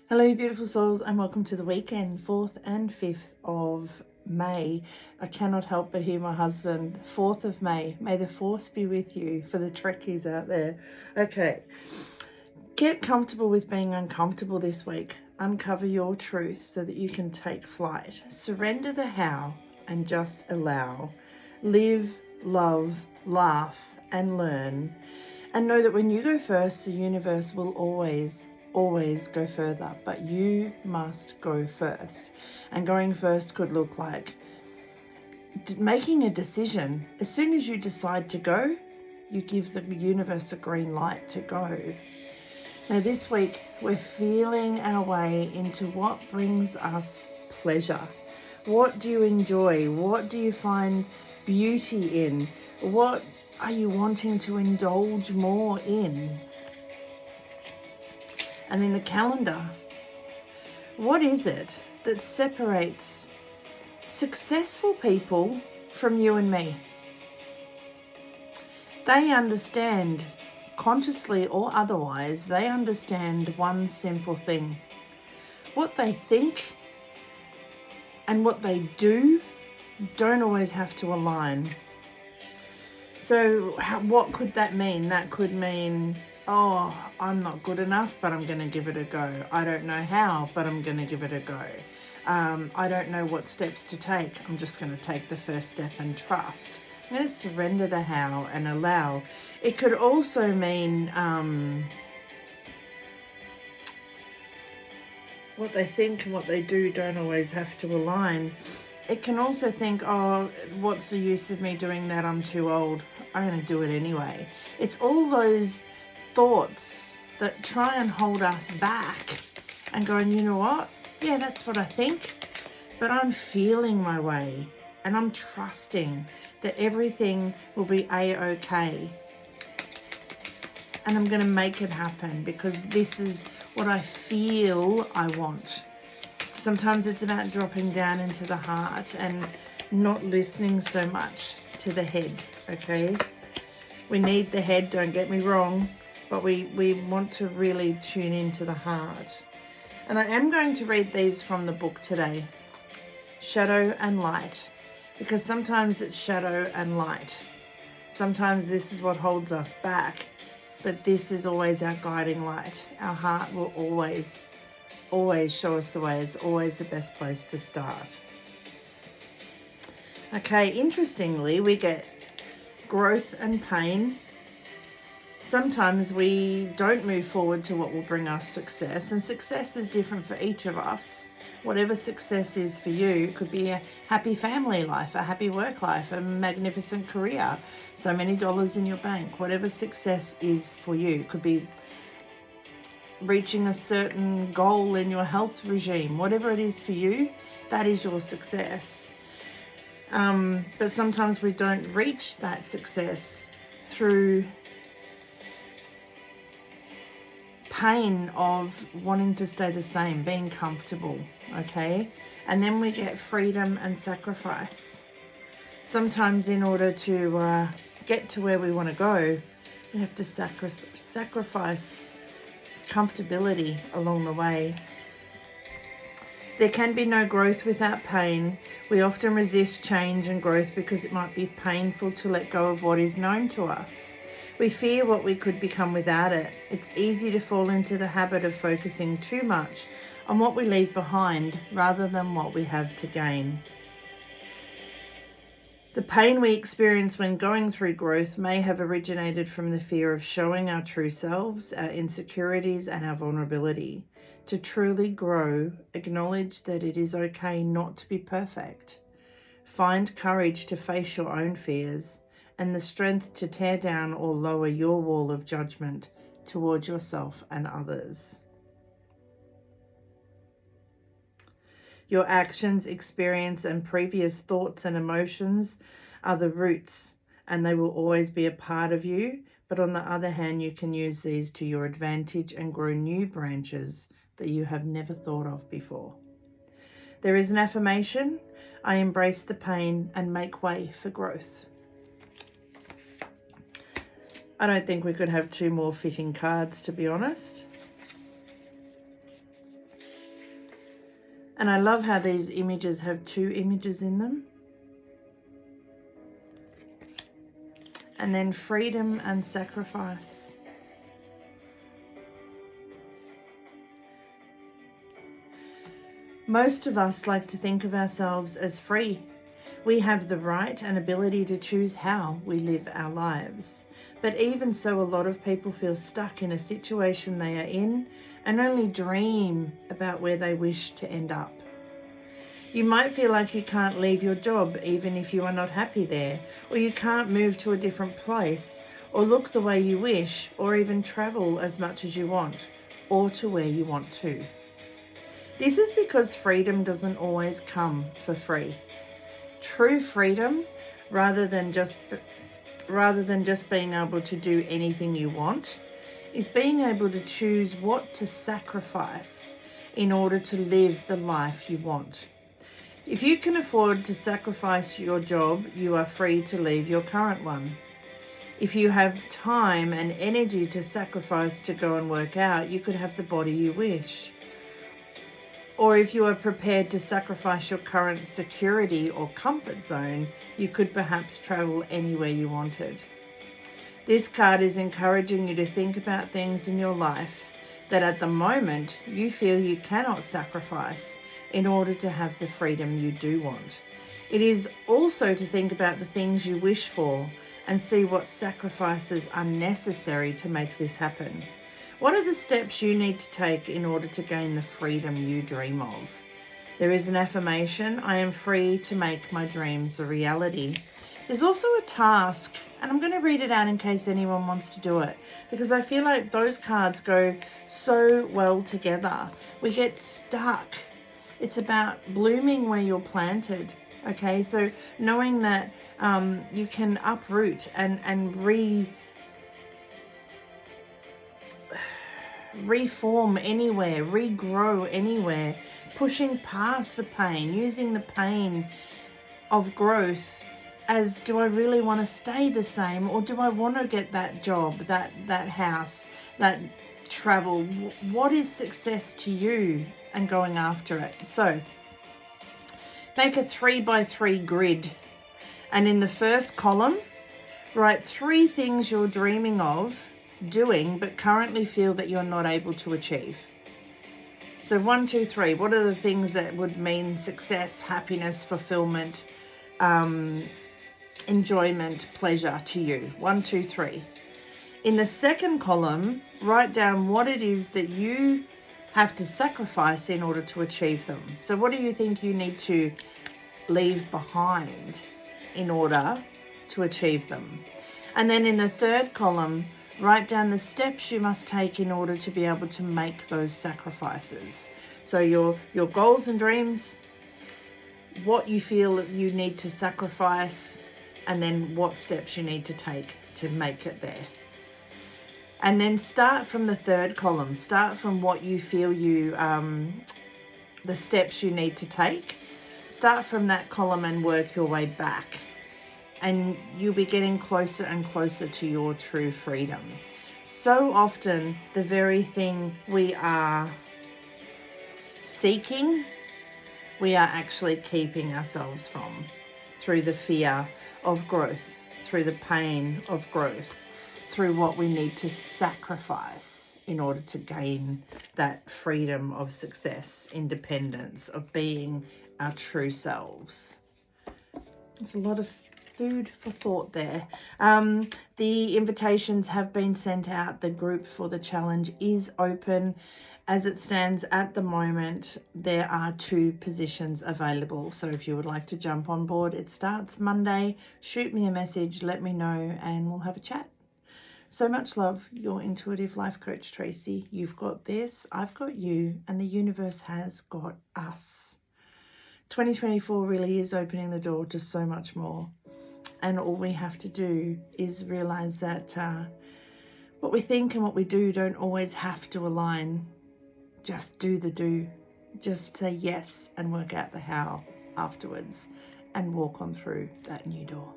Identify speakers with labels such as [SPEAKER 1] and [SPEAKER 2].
[SPEAKER 1] Hello, beautiful souls, and welcome to the weekend, 4th and 5th of May. I cannot help but hear my husband. 4th of May. May the force be with you for the Trekkies out there. Okay, get comfortable with being uncomfortable this week. Uncover your truth so that you can take flight. Surrender the how and just allow. Live, love, laugh, and learn. And know that when you go first, the universe will always go further, but you must go first. And going first could look like making a decision. As soon as you decide to go, you give the universe a green light to go. Now this week we're feeling our way into what brings us pleasure. What do you enjoy? What do you find beauty in? What are you wanting to indulge more in? And in the calendar, what is it that separates successful people from you and me? They understand, consciously or otherwise, they understand one simple thing. What they think and what they do don't always have to align. So what could that mean? That could mean, oh, I'm not good enough, but I'm going to give it a go. I don't know how, but I'm going to give it a go. I don't know what steps to take. I'm just going to take the first step and trust. I'm going to surrender the how and allow. It could also mean what they think and what they do don't always have to align. It can also think, oh, what's the use of me doing that? I'm too old. I'm going to do it anyway. It's all those thoughts that try and hold us back and going, you know what? Yeah, that's what I think, but I'm feeling my way and I'm trusting that everything will be a-okay. And I'm going to make it happen because this is what I feel I want. Sometimes it's about dropping down into the heart and not listening so much to the head, okay? We need the head, don't get me wrong, but we want to really tune into the heart. And I am going to read these from the book today, Shadow and Light, because sometimes it's shadow and light. Sometimes this is what holds us back, but this is always our guiding light. Our heart will always show us the way. It's always the best place to start. Okay, interestingly, we get growth and pain. Sometimes we don't move forward to what will bring us success, and success is different for each of us. Whatever success is for you, it could be a happy family life, a happy work life, a magnificent career, so many dollars in your bank. Whatever success is for you, it could be reaching a certain goal in your health regime. Whatever it is for you, that is your success. But sometimes we don't reach that success through pain of wanting to stay the same, being comfortable, okay? And then we get freedom and sacrifice. Sometimes in order to get to where we want to go, we have to sacrifice comfortability along the way. There can be no growth without pain. We often resist change and growth because it might be painful to let go of what is known to us. We fear what we could become without it. It's easy to fall into the habit of focusing too much on what we leave behind rather than what we have to gain. The pain we experience when going through growth may have originated from the fear of showing our true selves, our insecurities, and our vulnerability. To truly grow, acknowledge that it is okay not to be perfect. Find courage to face your own fears and the strength to tear down or lower your wall of judgment towards yourself and others. Your actions, experience, and previous thoughts and emotions are the roots, and they will always be a part of you. But on the other hand, you can use these to your advantage and grow new branches that you have never thought of before. There is an affirmation: I embrace the pain and make way for growth. I don't think we could have two more fitting cards, to be honest. And I love how these images have 2 images in them. And then freedom and sacrifice. Most of us like to think of ourselves as free. We have the right and ability to choose how we live our lives. But even so, a lot of people feel stuck in a situation they are in and only dream about where they wish to end up. You might feel like you can't leave your job even if you are not happy there, or you can't move to a different place, or look the way you wish, or even travel as much as you want, or to where you want to. This is because freedom doesn't always come for free. True freedom, rather than just being able to do anything you want, is being able to choose what to sacrifice in order to live the life you want. If you can afford to sacrifice your job, you are free to leave your current one. If you have time and energy to sacrifice to go and work out, you could have the body you wish. Or if you are prepared to sacrifice your current security or comfort zone, you could perhaps travel anywhere you wanted. This card is encouraging you to think about things in your life that at the moment you feel you cannot sacrifice in order to have the freedom you do want. It is also to think about the things you wish for and see what sacrifices are necessary to make this happen. What are the steps you need to take in order to gain the freedom you dream of? There is an affirmation: I am free to make my dreams a reality. There's also a task, and I'm going to read it out in case anyone wants to do it, because I feel like those cards go so well together. We get stuck. It's about blooming where you're planted. Okay, so knowing that you can uproot and reform anywhere, regrow anywhere, pushing past the pain, using the pain of growth as, do I really want to stay the same, or do I want to get that job, that house, that travel? What is success to you, and going after it? So make a 3x3 grid, and in the first column write 3 things you're dreaming of doing but currently feel that you're not able to achieve. So 1, 2, 3, what are the things that would mean success, happiness, fulfillment, enjoyment, pleasure to you? 1, 2, 3. In the second column, write down what it is that you have to sacrifice in order to achieve them. So what do you think you need to leave behind in order to achieve them? And then in the third column, write down the steps you must take in order to be able to make those sacrifices. So your goals and dreams, what you feel that you need to sacrifice, and then what steps you need to take to make it there. And then start from the third column. Start from what you feel the steps you need to take. Start from that column and work your way back. And you'll be getting closer and closer to your true freedom. So often, the very thing we are seeking, we are actually keeping ourselves from, through the fear of growth, through the pain of growth, through what we need to sacrifice in order to gain that freedom of success, independence, of being our true selves. There's a lot of food for thought there. The invitations have been sent out. The group for the challenge is open. As it stands at the moment, there are 2 positions available. So if you would like to jump on board, it starts Monday. Shoot me a message, let me know, and we'll have a chat. So much love, your intuitive life coach, Tracy. You've got this, I've got you, and the universe has got us. 2024 really is opening the door to so much more. And all we have to do is realize that what we think and what we do don't always have to align. Just do the do. Just say yes and work out the how afterwards, and walk on through that new door.